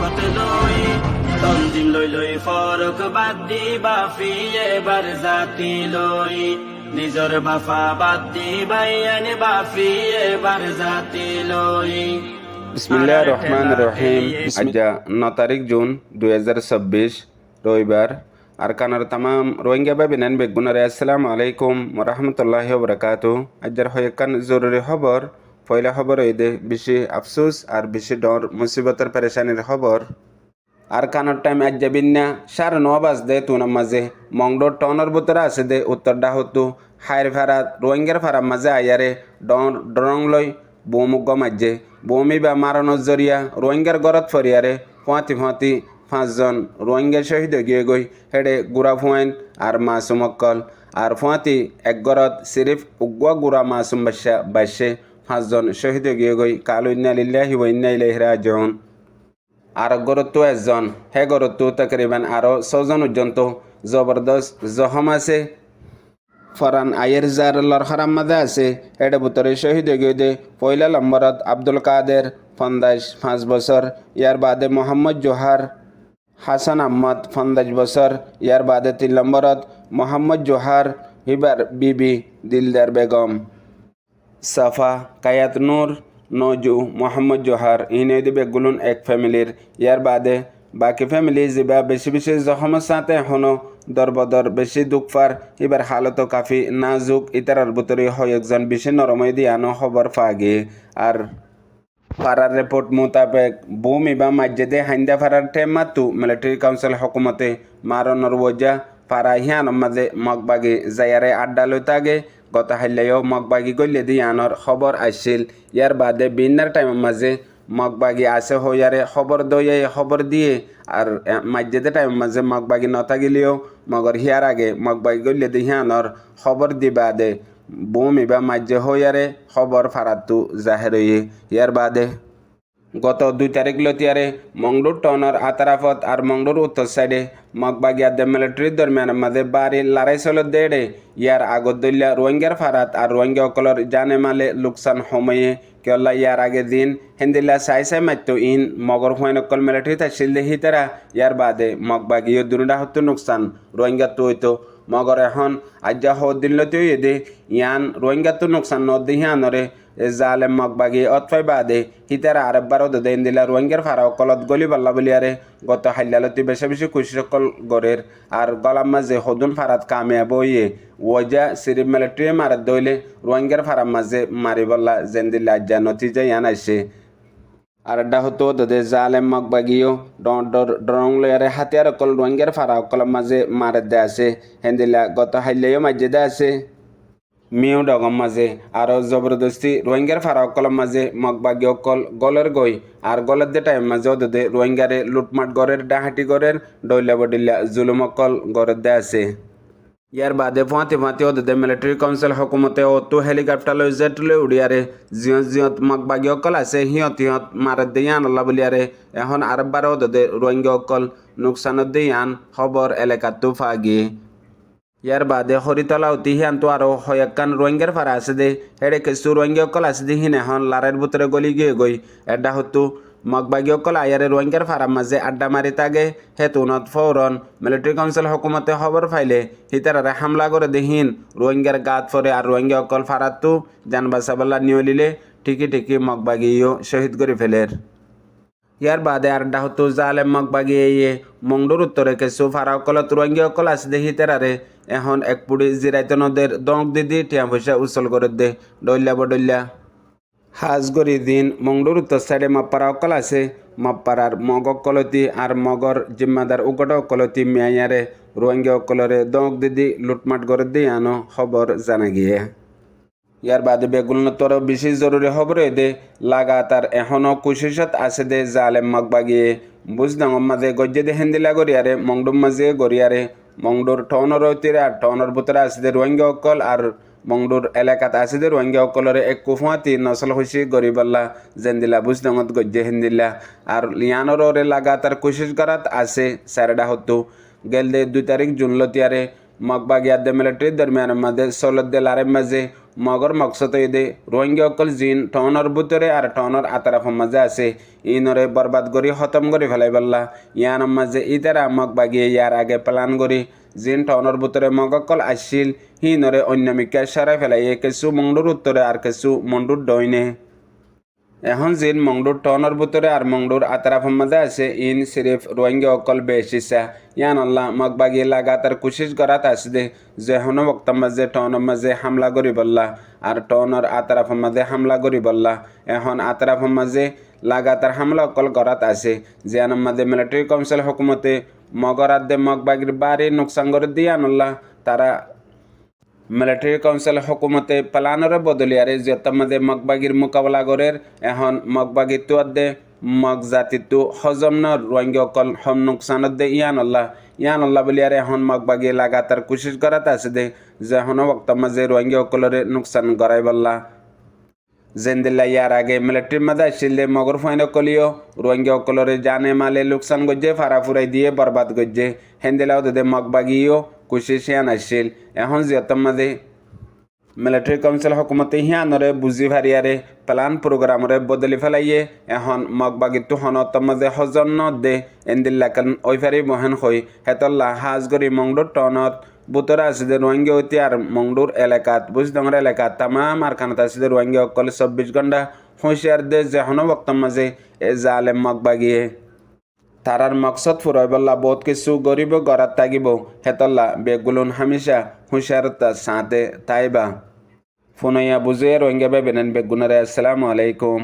খেলাফত লই তঞ্জিম লই লই ফরক বাদ দি বাফি এবার জাতি লই নিজর বাফা বাদ দি বাইয়ান বাফি এবার জাতি লই। বিসমিল্লাহির রহমানির রহিম। আজ 9 তারিখ জুন 2026 রবিবার। আর কানার তামাম রোহিঙ্গা বাবিনান বেগুনারে আসসালামু আলাইকুম ওয়া রাহমাতুল্লাহি ওয়া বারাকাতুহু। আজর হয়কান জরুরি খবর। পয়লা খবর দে বেশি আফসোস আর বেশি ডর মুসিবতের পেরেশানির খবর। আর কানার টাইম আজ যাবিন না 9:30 বাজদে তুনার মাঝে মংডোর টনের ভিতরে আছে দে উত্তর ডাহতু হায়ের ফারাত রোহিঙ্গার ফারার মাঝে আয়ারে ডরং লই বৌমুগ্গ মাঝে বৌমি বা মারানোর জরিয়া রোহিঙ্গার গরত ফরিয়ারে ফুঁয়াতি 5জন রোহিঙ্গা শহীদ গিয়ে গই হেডে গুড়া ফুয়াইন আর মাসুম অক্কল আর ফুঁয়াতি এক গরত সিরিফ উগ্গুয়া গুড়া মাসুম বাসে 5জন শহীদ গিয়ে গই কালু ইন্না লিল্লাহি ওয়া ইন্না ইলাইহি রাজিউন। আর গরত্ব একজন হে গরত্ব তকরিবান আরও 6জন পর্যন্ত জবরদস্ত জখম আছে। ফরান আয়ের জারুল্লাহর হারাম মাঝে আছে এডে ভিতরে শহীদ গিয়ে দে পয়লা নম্বরত আব্দুল কাদের 5 বছর, ইয়ার বাদে মোহাম্মদ জোহার হাসান আহমদ 5 বছর, ইয়ার বাদে 3 নম্বরত মোহাম্মদ জোহার হিবার বিবি দিলদার বেগম সাফা কায়াত নূর নজু মোহাম্মদ জোহার ইনে বেগুলুন এক ফ্যামিলির। ইয়ার বাদে বাকি ফ্যামিলি যা বেশি জখমের সাথে এখনও দরবদর বেশি দুঃখফার এবার হালত কাফি নাজুক ইতারার ভিতরে হয় একজন বেশি নরমই দিয়ানো খবর ফাগে। আর ফারার রিপোর্ট মোতাবেক ভূমি বা মসজিদে হাইন্দা ফারার টেমাতু মিলিটারি কাউন্সিল হকুমতে মারণর ওজা ফারা হিয়ান মাঝে মগবাগি জায়ারে আড্ডা লই তাগে গত হাইলেও মগবাগি গল্লে দিয়ানোর খবর আসছিল। ইয়ার বাদে বিন্নার টাইমের মাঝে মগবাগি আছে হইয়ারে খবর দইয়ে খবর দিয়ে আর মসজিদে টাইমের মাঝে মগবাগি নতা গেলেও মগর হিয়ার আগে মগবাগি গল্লে দিয়ানোর খবর দিবা দে ভূমি বা মাঝে হইয়ারে খবর ফারাতু জাহের হইয়ে। ইয়ার বাদে গত 2 তারিখ লতিয়ারে মংডুর টনের আতারাফত আর মংডুর উত্তর সাইডে মগবাগিয়াদের মিলিটারির দরমিয়ানের মাঝে বাড়ি লড়াই চলত দেড়ে ইয়ার আগত দলিয়া রোহিঙ্গার ফারাত আর রোহিঙ্গা অকলর জানে মালে লোকসান সময়ে কেলা ইয়ার আগে দিন হেন্দিল্লা চাই মাত্য ইন মগর হুয়াইন অকল মিলিটারি থাকছিল দেখি তারা ইয়ার বাদে মগবাগিও দুটা হতো নোকসান রোহিঙ্গা তো হইতো মগর এখন আজ্জা হদিন লতেও দে ইয়ান রোহিঙ্গা তো নোকসান নদী হিয়ানরে জালেম মগবাগি অতফাই বাদে হিতারা আরেকবারও দেন দিলা রোহিঙ্গার ফারা কলত গলি পাল্লা বলিয়ারে গত হাইলালতি বেশি খুশি সকল গড়ের আর গলাম মাঝে হদুন ফারাত কামিয়াব হইয়ে ওজা সিরিপ মিলিটারি মারাত দইলে রোহিঙ্গার ফারার মাঝে মারি বল্লা যেন দিলা আজ্জা নতিজা ইয়ান আসে। আর ডাহতো দে জালেম মগবাগিও ডরং লয়ারে হাতিয়ার অকল রোহিঙ্গার ফারা অকলের মাঝে মারে দে আছে হেন্দিলা গত হাইলেও মাঝে দে আছে মিও ডগম মাঝে আরও জবরদস্তি রোহিঙ্গার ফারা অকলের মাঝে মগবাগি অকল গলের গই আর গলের দে টাইম মাঝে ওদে রোহিঙ্গারে লুটমাট গড়ের ডাহাটি গড়ের ডইলা বডিল্লা জুলুম অকল গড়ের দে আছে। ইয়ার বাদে ফুঁয়াতি ওদে মিলিটারি কাউন্সিল হকুমতে অতো হেলিকপ্টার লই জেট লই উড়িয়ারে জিয়ত মগবাগি অকল আছে হিয়ত মারে দিয়ে আনল্লা বলিয়ারে এখন আরেকবার ওদে রোহিঙ্গা অকল নোকসানত দিয়ে আন খবর এলাকাতো ফাগে। ইয়ার বাদে হরিতলা অতিহিয়ান তো আরও হয়াক্কান রোহিঙ্গার ফারা আছে দে হেডে কিছু রোহিঙ্গা অকল আছে দি হিনে এখন লারের ভিতরে গলি গিয়ে গই এডা হতো মগবাগি অকল আয়ারে রোহিঙ্গার ফারার মাঝে আড্ডা মারি তাগে হেতুনত ফৌরন মিলিটারি কাউন্সিল হকুমতে খবর ফাইলে হিতারারে হামলা করে দেহিন রোহিঙ্গার গাত ফরে আর রোহিঙ্গা অকল ফারাতো জান বাসাবাল্লা নিয়লিলে ঠিকই মগবাগিও শহীদ করে ফেলের। ইয়ার বাদে আর ডাহতো জালেম মগবাগি এয়ে মংডুর উত্তরে কিছু ফারা অকলত রোহিঙ্গা অকল আছে দেখি তেরারে এখন এক পুড়ি জিরাইতে নদের দঙ্ক দিদি টিয়া পয়সা উচল করে দে ডইল্লা বডইল্লা হাজগরি দিন মংডুর উত্তর সাইডে মাপ্পারা অকল আছে মাপ্পারার মগ অকলতি আর মগর জিম্মাদার উগট অকলতি মিয়াইয়ারে রোহিঙ্গা অকলরে দঙ্ক দিদি লুটমাট করে দিয়ে আনো খবর জানা গিয়ে। ইয়ার বাদে বেগুনতর বেশি জরুরি খবর দে লাগাতার এখনও কুশিসত আছে দে জালেম মগবাগিয়ে বুঝদাঙর মাঝে গজ্জে দে হেন্দিলা গড়িয়ারে মংডুর মাঝে গড়িয়ারে মংডুর টনের তীরে আর টনের ভিতরে আছে দে রোহিঙ্গা অকল আর মংডুর এলাকাত আছে দে রোহিঙ্গা অকলরে এক কুফুয়াতি নসল হইসি গরিবাল্লা জেন্দিলা বুঝদাঙত গজ্জে হেন্দিলা আর লিয়ানোর ওরে লাগাতার কুশিস করাত আছে সারেডা হতো গেল দে 2 তারিখ জুন লতিয়ারে মগবাগিয়াদে মিলিটারি দরমিয়ানের মাঝে সলদ দে লারের মাঝে মগর মকসদ দে রোহিঙ্গা অকল জিন টনর ভিতরে আর টনর আতারাফর মাঝে আছে ইনরে বরবাদ করি খতম করে ফেলাই বললা ইয়ানোর মাঝে ইতারা মগ বাগিয়ে ইয়ার আগে প্লান করি জিন টনর ভিতরে মগকল আসছিল হিনরে অন্যমিকা সারাই ফেলাই কিছু মংডুর উত্তরে আর কিছু মন্ডুর ডইনে এখন জিন মংডুর টনর ভিতরে আর মংডুর আতারাফর মাঝে আছে ইন সিরিফ রোহিঙ্গা অকল বেশিসা ইয়ান আল্লাহ মগবাগি লাগাতার কোশিশ করাত আসদে যে হন বক্তার মাঝে টনের মাঝে হামলা করি বললা আর টনর আতারাফর মাঝে হামলা করি বললা এখন আতারাফর মাঝে লাগাতার হামলা অকল করাত আছে যে আনার মাঝে মিলিটারি কাউন্সিল হুকুমতে মগরাদ্দে মগবাগির বাড়ি নোকসান করে দিয়ে আনল্লাহ তারা মিলিটারি কাউন্সিল হুকুমতে প্লানের বদলিয়ারে যতমাদে মগবাগির মোকাবেলা করের এখন মগবাগি তুয়াদ্দে মগ জাতি তু হজম ন রোহিঙ্গা অকল হম নোকসানত দে ইয়ান আল্লাহ বলিয়ারে এখন মগবাগি লাগাতার কোশিশ করাত আছে দে যে হন বক্তার মাঝে রোহিঙ্গা অকলরে নোকসান করাই বললা জেন্দিল্লা ইয়ার আগে মিলিটারির মাঝে আসলে মগর ফাইন কলিও রোহিঙ্গা অকলরে জানে মালে লোকসান গজ্জে ফারাফুরাই দিয়ে বরবাদ গজ্জে হেন্দিলাও দে মগবাগিও কোশিশ ইয়ান আসছিল এখন জিয়তর মাঝে মিলিটারি কাউন্সিল হুকুমতে হিয়ানরে বুঝি ভারিয়ারে প্লান প্রোগ্রামরে বদলি ফেলাইয়ে এখন মগবাগিতু হনত মাঝে হজন দে এন্দিল্লাকান ওইফারি মহেন হই হেতল্লা হাজগরি মংডুর টনত বুতরা আছে রোহিঙ্গা ঐতি আর মংডুর এলাকাত বুঝডঙ্গর এলাকাত তামাম আর খানাত আছে রোহিঙ্গা অকল 24 ঘন্টা হুঁশিয়ার দে যে হন বক্তর মাঝে এ জালেম মগবাগিয়ে তারার মকসদ ফুরাই বললা বহুত কিছু গরিব গড়াত থাকিব হেতল্লা বেগুলুন হামিশা হুঁশিয়ারতা সাঁতে তাইবা ফোনাইয়া বুঝে রোহিঙ্গা বেবেনেন বেগুনারে আসসালামু আলাইকুম।